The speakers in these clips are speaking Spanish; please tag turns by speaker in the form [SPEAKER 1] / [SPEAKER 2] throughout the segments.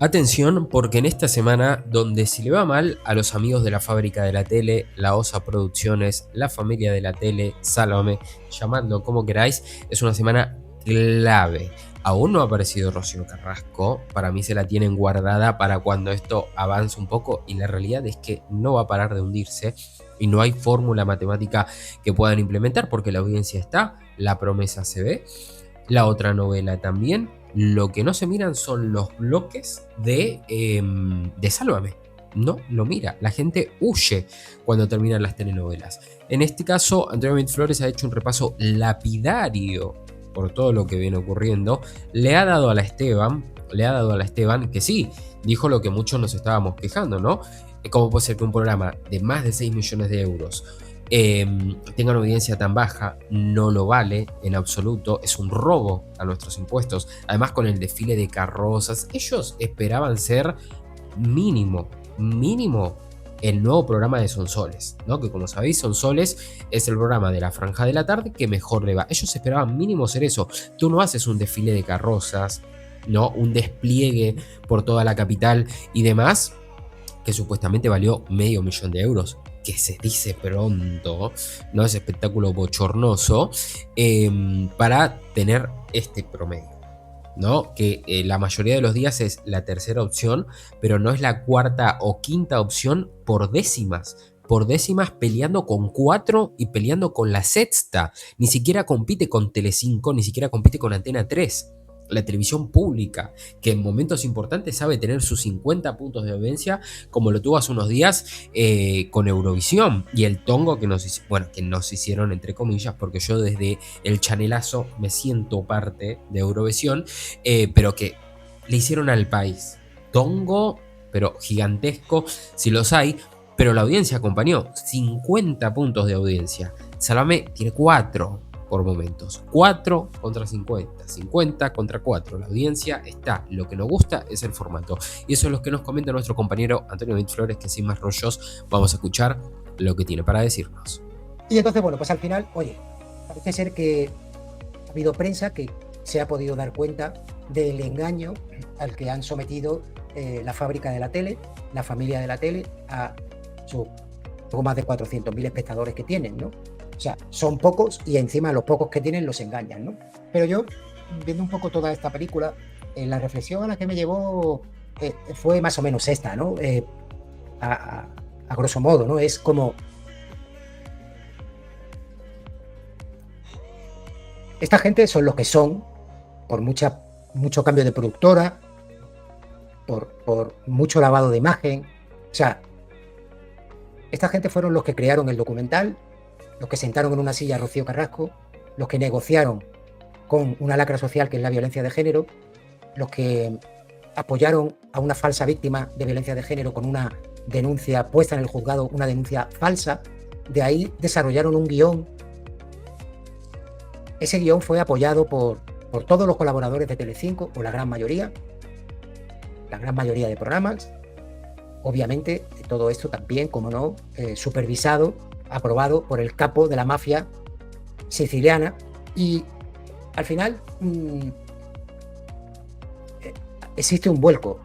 [SPEAKER 1] Atención, porque en esta semana, donde si le va mal a los amigos de la fábrica de la tele, la OSA Producciones, la familia de la tele, Sálvame, llamadlo como queráis, es una semana clave. Aún no ha aparecido Rocío Carrasco, para mí se la tienen guardada para cuando esto avance un poco y la realidad es que no va a parar de hundirse y no hay fórmula matemática que puedan implementar porque la audiencia está, la promesa se ve. La otra novela también. Lo que no se miran son los bloques de Sálvame. No lo mira. La gente huye cuando terminan las telenovelas. En este caso, Antonio David Flores ha hecho un repaso lapidario por todo lo que viene ocurriendo. Le ha dado a la Esteban, que sí, dijo lo que muchos nos estábamos quejando, ¿no? ¿Cómo puede ser que un programa de más de 6 millones de euros tenga una audiencia tan baja? No lo vale en absoluto, es un robo a nuestros impuestos. Además, con el desfile de carrozas, ellos esperaban ser mínimo el nuevo programa de Sonsoles, ¿no? Que como sabéis, Sonsoles es el programa de la franja de la tarde que mejor le va. Ellos esperaban mínimo ser eso. Tú no haces un desfile de carrozas, ¿no? Un despliegue por toda la capital y demás, que supuestamente valió $500,000, que se dice pronto, ¿no? Es espectáculo bochornoso, para tener este promedio, ¿no? Que la mayoría de los días es la tercera opción, pero no es la cuarta o quinta opción por décimas peleando con 4 y peleando con la sexta. Ni siquiera compite con Telecinco, ni siquiera compite con Antena 3. La televisión pública, que en momentos importantes sabe tener sus 50 puntos de audiencia, como lo tuvo hace unos días con Eurovisión y el tongo que nos hicieron, entre comillas, porque yo desde el chanelazo me siento parte de Eurovisión, pero que le hicieron al país. Tongo, pero gigantesco, si los hay, pero la audiencia acompañó. 50 puntos de audiencia. Salame tiene 4 por momentos. 4 contra 50. 50 contra 4. La audiencia está. Lo que nos gusta es el formato. Y eso es lo que nos comenta nuestro compañero Antonio David Flores, que sin más rollos vamos a escuchar lo que tiene para decirnos.
[SPEAKER 2] Y entonces, bueno, pues al final, oye, parece ser que ha habido prensa que se ha podido dar cuenta del engaño al que han sometido la fábrica de la tele, la familia de la tele, a sus poco más de 400.000 espectadores que tienen, ¿no? O sea, son pocos y encima los pocos que tienen los engañan, ¿no? Pero yo, viendo un poco toda esta película, la reflexión a la que me llevó fue más o menos esta, ¿no? A grosso modo, ¿no? Es como... Esta gente son los que son, por mucho cambio de productora, por mucho lavado de imagen. O sea, esta gente fueron los que crearon el documental, los que sentaron en una silla a Rocío Carrasco, los que negociaron con una lacra social que es la violencia de género, los que apoyaron a una falsa víctima de violencia de género con una denuncia puesta en el juzgado, una denuncia falsa. De ahí desarrollaron un guión. Ese guión fue apoyado por todos los colaboradores de Telecinco, o la gran mayoría de programas. Obviamente, todo esto también, como no, supervisado, aprobado por el capo de la mafia siciliana. Y al final existe un vuelco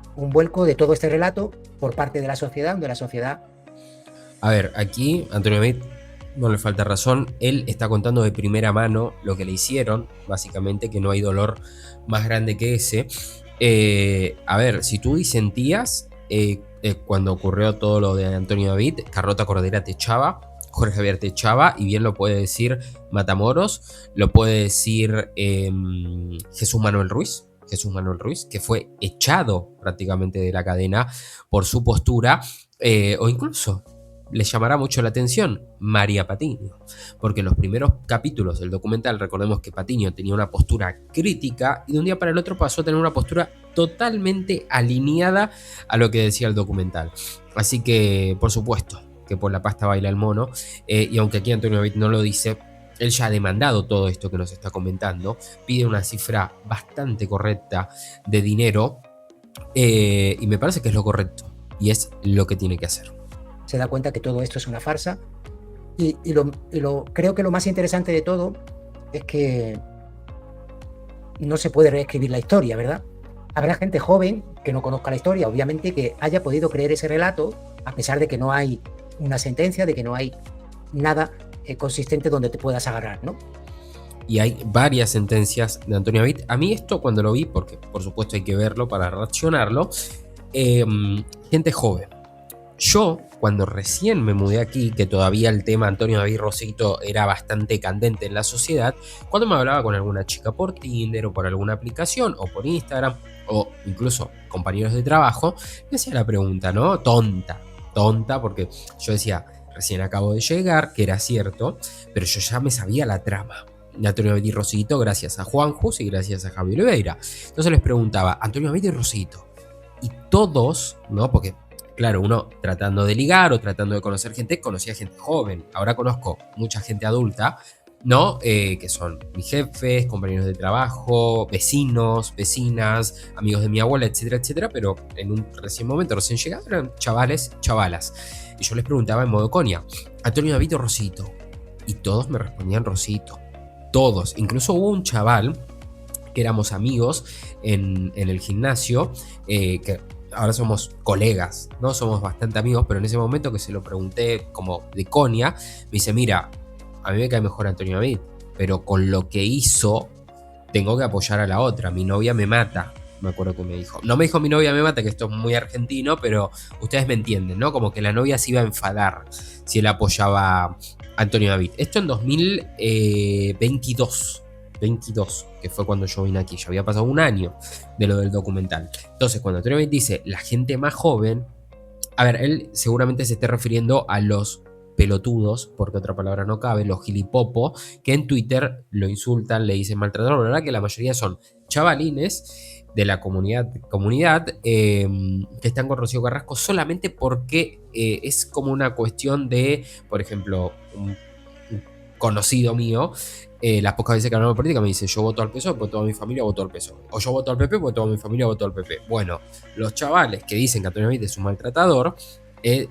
[SPEAKER 2] de todo este relato por parte de la sociedad, donde la sociedad...
[SPEAKER 1] A ver, aquí Antonio David no le falta razón, él está contando de primera mano lo que le hicieron, básicamente, que no hay dolor más grande que ese. A ver, si tú disentías cuando ocurrió todo lo de Antonio David, Carlota Cordera te echaba, Jorge Javier te echaba, y bien lo puede decir Matamoros, lo puede decir Jesús Manuel Ruiz, que fue echado prácticamente de la cadena por su postura, o incluso les llamará mucho la atención María Patiño, porque en los primeros capítulos del documental recordemos que Patiño tenía una postura crítica y de un día para el otro pasó a tener una postura totalmente alineada a lo que decía el documental. Así que, por supuesto, que por la pasta baila el mono, y aunque aquí Antonio David no lo dice, él ya ha demandado todo esto que nos está comentando, pide una cifra bastante correcta de dinero, y me parece que es lo correcto y es lo que tiene que hacer.
[SPEAKER 2] Se da cuenta que todo esto es una farsa y creo que lo más interesante de todo es que no se puede reescribir la historia, ¿verdad? Habrá gente joven que no conozca la historia, obviamente, que haya podido creer ese relato, a pesar de que no hay una sentencia, de que no hay nada consistente donde te puedas agarrar, ¿no?
[SPEAKER 1] Y hay varias sentencias de Antonio David. A mí esto cuando lo vi, porque por supuesto hay que verlo para reaccionarlo, gente joven. Yo, cuando recién me mudé aquí, que todavía el tema Antonio David Rosito era bastante candente en la sociedad, cuando me hablaba con alguna chica por Tinder o por alguna aplicación o por Instagram o incluso compañeros de trabajo, me hacía la pregunta, ¿no? Tonta, porque yo decía, recién acabo de llegar, que era cierto, pero yo ya me sabía la trama de Antonio David y Rosito gracias a Juan Jus y gracias a Javi Oliveira. Entonces les preguntaba, Antonio David y Rosito. Y todos, ¿no? Porque claro, uno tratando de ligar o tratando de conocer gente, conocía gente joven. Ahora conozco mucha gente adulta, ¿no? Que son mis jefes, compañeros de trabajo, vecinos, vecinas, amigos de mi abuela, etcétera, etcétera. Pero en un recién llegado eran chavales, chavalas. Y yo les preguntaba en modo coña, Antonio David o Rosito. Y todos me respondían Rosito. Todos. Incluso hubo un chaval que éramos amigos en el gimnasio, que ahora somos colegas, ¿no? Somos bastante amigos, pero en ese momento que se lo pregunté como de coña, me dice, mira, a mí me cae mejor Antonio David, pero con lo que hizo tengo que apoyar a la otra, mi novia me mata, me acuerdo que me dijo. No me dijo mi novia me mata, que esto es muy argentino, pero ustedes me entienden, ¿no? Como que la novia se iba a enfadar si él apoyaba a Antonio David. Esto en 2022. 22, que fue cuando yo vine aquí, ya había pasado un año de lo del documental. Entonces, cuando Antonio David dice la gente más joven, a ver, él seguramente se esté refiriendo a los pelotudos, porque otra palabra no cabe, los gilipopo, que en Twitter lo insultan, le dicen maltratador, la verdad que la mayoría son chavalines de la comunidad que están con Rocío Carrasco solamente porque es como una cuestión de, por ejemplo, un conocido mío, las pocas veces que hablamos de política me dice, yo voto al PSOE porque toda mi familia votó al PSOE. O yo voto al PP porque toda mi familia votó al PP. Bueno, los chavales que dicen que Antonio David es un maltratador,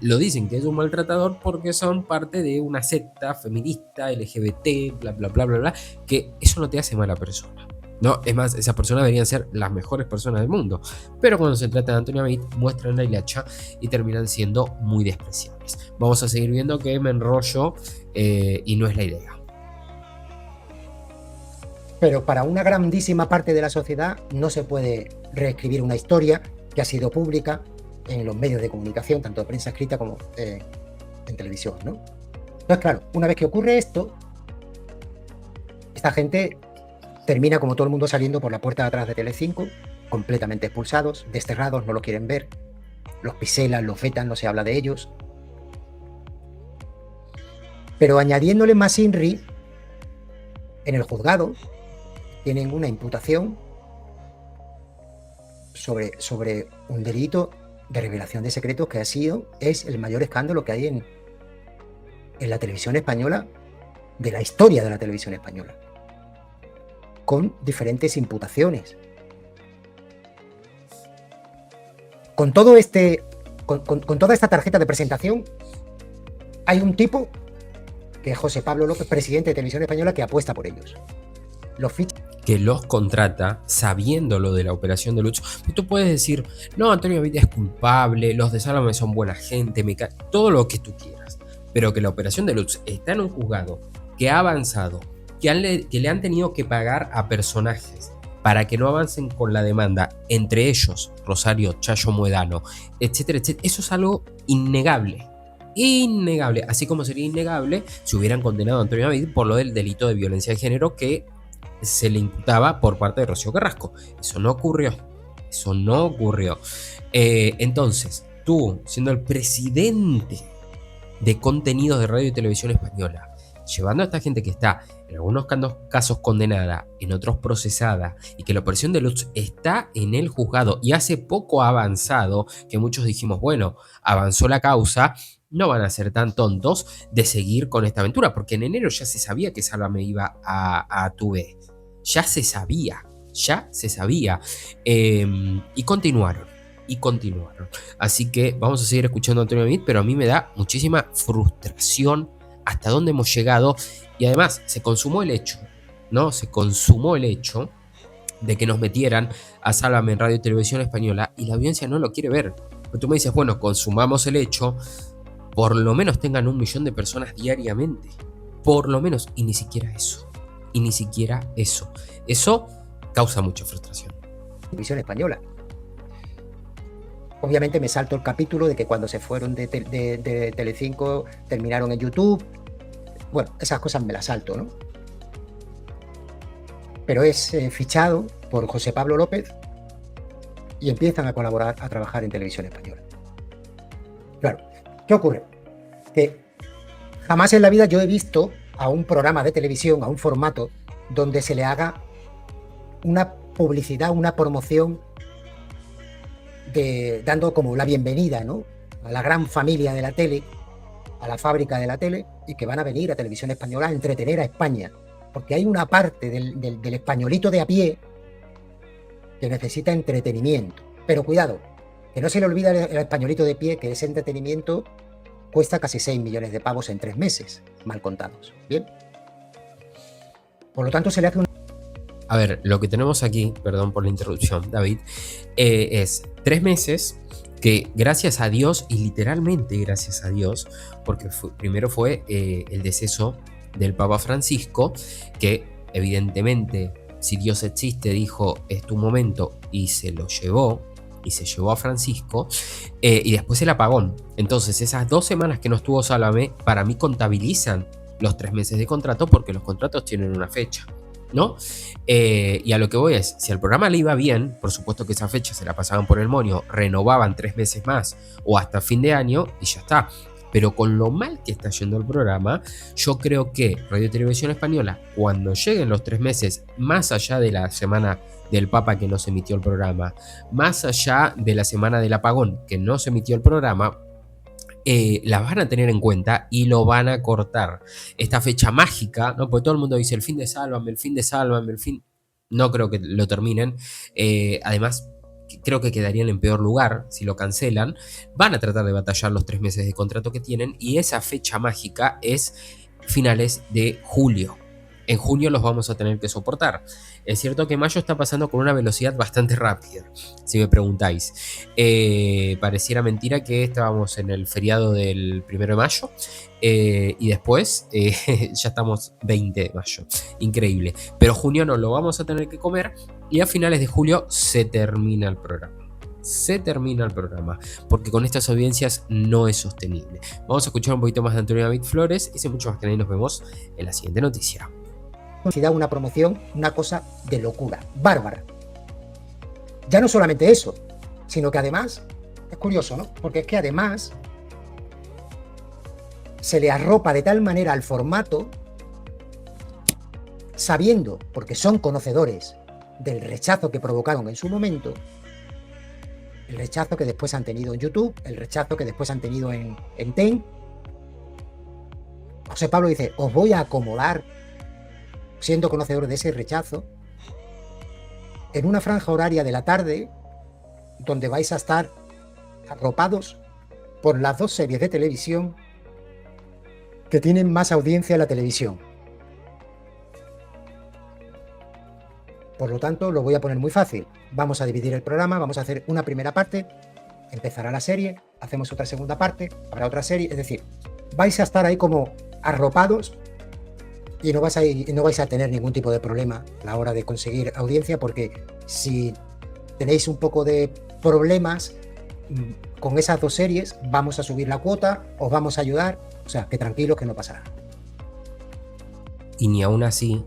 [SPEAKER 1] lo dicen que es un maltratador porque son parte de una secta feminista, LGBT, bla, bla, bla, bla, bla, que eso no te hace mala persona. No, es más, esas personas deberían ser las mejores personas del mundo. Pero cuando se trata de Antonio David, muestran la hilacha y terminan siendo muy despreciables. Vamos a seguir viendo que me enrollo y no es la idea.
[SPEAKER 2] Pero para una grandísima parte de la sociedad no se puede reescribir una historia que ha sido pública en los medios de comunicación, tanto de prensa escrita como en televisión, ¿no? Entonces, claro, una vez que ocurre esto, esta gente termina como todo el mundo saliendo por la puerta de atrás de Telecinco, completamente expulsados, desterrados, no lo quieren ver, los piselan, los vetan, no se habla de ellos. Pero añadiéndole más INRI, en el juzgado tienen una imputación sobre un delito de revelación de secretos que es el mayor escándalo que hay en la televisión española, de la historia de la televisión española, con diferentes imputaciones. Con todo con toda esta tarjeta de presentación, hay un tipo que es José Pablo López, presidente de Televisión Española, que apuesta por ellos.
[SPEAKER 1] Que los contrata sabiendo lo de la operación de Lutz. Tú puedes decir, no, Antonio David es culpable, los de Sálvame son buena gente, todo lo que tú quieras. Pero que la operación de Lutz está en un juzgado que ha avanzado, que le han tenido que pagar a personajes para que no avancen con la demanda, entre ellos Rosario Chayo Muedano, etcétera, etcétera. Eso es algo innegable. Innegable, así como sería innegable si hubieran condenado a Antonio David por lo del delito de violencia de género que se le imputaba por parte de Rocío Carrasco. Eso no ocurrió. Entonces, tú, siendo el presidente de contenidos de radio y televisión española, llevando a esta gente que está en algunos casos condenada, en otros procesada, y que la operación de Lutz está en el juzgado y hace poco ha avanzado, que muchos dijimos, bueno, avanzó la causa, no van a ser tan tontos de seguir con esta aventura, porque en enero ya se sabía que Sálvame iba a Tuve. Ya se sabía. Y continuaron. Así que vamos a seguir escuchando a Antonio David, pero a mí me da muchísima frustración hasta dónde hemos llegado. Y además se consumó el hecho, ¿no? Se consumó el hecho de que nos metieran a Sálvame en Radio y Televisión Española y la audiencia no lo quiere ver. Pero tú me dices, bueno, consumamos el hecho, por lo menos tengan 1 millón de personas diariamente. Por lo menos, y ni siquiera eso. Y ni siquiera eso. Eso causa mucha frustración.
[SPEAKER 2] Televisión Española. Obviamente me salto el capítulo de que cuando se fueron de Telecinco terminaron en YouTube. Bueno, esas cosas me las salto, ¿no? Pero es fichado por José Pablo López y empiezan a colaborar, a trabajar en Televisión Española. Claro, ¿qué ocurre? Que jamás en la vida yo he visto a un programa de televisión, a un formato, donde se le haga una publicidad, una promoción dando como la bienvenida, ¿no?, a la gran familia de la tele, a la fábrica de la tele, y que van a venir a Televisión Española a entretener a España. Porque hay una parte del españolito de a pie que necesita entretenimiento. Pero cuidado, que no se le olvida el españolito de pie que ese entretenimiento cuesta casi 6 millones de pavos en 3 meses, mal contados. ¿Bien? Por lo tanto, se le hace un...
[SPEAKER 1] A ver, lo que tenemos aquí, perdón por la interrupción, David, es 3 meses que gracias a Dios, y literalmente gracias a Dios, porque primero fue el deceso del Papa Francisco, que evidentemente, si Dios existe, dijo, es tu momento, y se lo llevó, y se llevó a Francisco, y después el apagón. Entonces, esas 2 semanas que no estuvo Sálvame, para mí contabilizan los 3 meses de contrato, porque los contratos tienen una fecha, ¿no? Y a lo que voy es, si al programa le iba bien, por supuesto que esa fecha se la pasaban por el moño, renovaban 3 meses más o hasta fin de año y ya está. Pero con lo mal que está yendo el programa, yo creo que Radio Televisión Española, cuando lleguen los 3 meses, más allá de la semana del Papa que no se emitió el programa, más allá de la semana del apagón que no se emitió el programa, las van a tener en cuenta y lo van a cortar. Esta fecha mágica, ¿no? Porque todo el mundo dice el fin de Sálvame, el fin de Sálvame, el fin... No creo que lo terminen. Además, creo que quedarían en peor lugar si lo cancelan. Van a tratar de batallar los 3 meses de contrato que tienen y esa fecha mágica es finales de julio. En junio los vamos a tener que soportar. Es cierto que mayo está pasando con una velocidad bastante rápida, si me preguntáis. Pareciera mentira que estábamos en el feriado del 1 de mayo y después ya estamos 20 de mayo. Increíble. Pero junio no lo vamos a tener que comer y a finales de julio se termina el programa. Se termina el programa, porque con estas audiencias no es sostenible. Vamos a escuchar un poquito más de Antonio David Flores y sin mucho más que nadie nos vemos en la siguiente noticia.
[SPEAKER 2] Una promoción, una cosa de locura, bárbara. Ya no solamente eso, sino que además, es curioso, ¿no? Porque es que además se le arropa de tal manera al formato, sabiendo, porque son conocedores del rechazo que provocaron en su momento, el rechazo que después han tenido en YouTube, el rechazo que después han tenido en TEN. José Pablo dice, os voy a acomodar, siendo conocedor de ese rechazo, en una franja horaria de la tarde, donde vais a estar arropados por las 2 series de televisión que tienen más audiencia en la televisión. Por lo tanto, lo voy a poner muy fácil. Vamos a dividir el programa, vamos a hacer una primera parte, empezará la serie, hacemos otra segunda parte, habrá otra serie, es decir, vais a estar ahí como arropados y no vais a tener ningún tipo de problema a la hora de conseguir audiencia, porque si tenéis un poco de problemas con esas 2 series, vamos a subir la cuota, os vamos a ayudar, o sea, que tranquilos, que no pasará.
[SPEAKER 1] Y ni aún así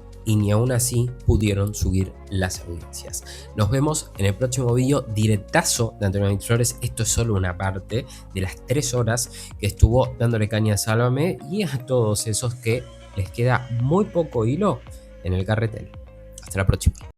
[SPEAKER 1] pudieron subir las audiencias. Nos vemos en el próximo vídeo directazo de Antonio David Flores. Esto es solo una parte de las 3 horas que estuvo dándole caña a Sálvame y a todos esos que les queda muy poco hilo en el carretel. Hasta la próxima.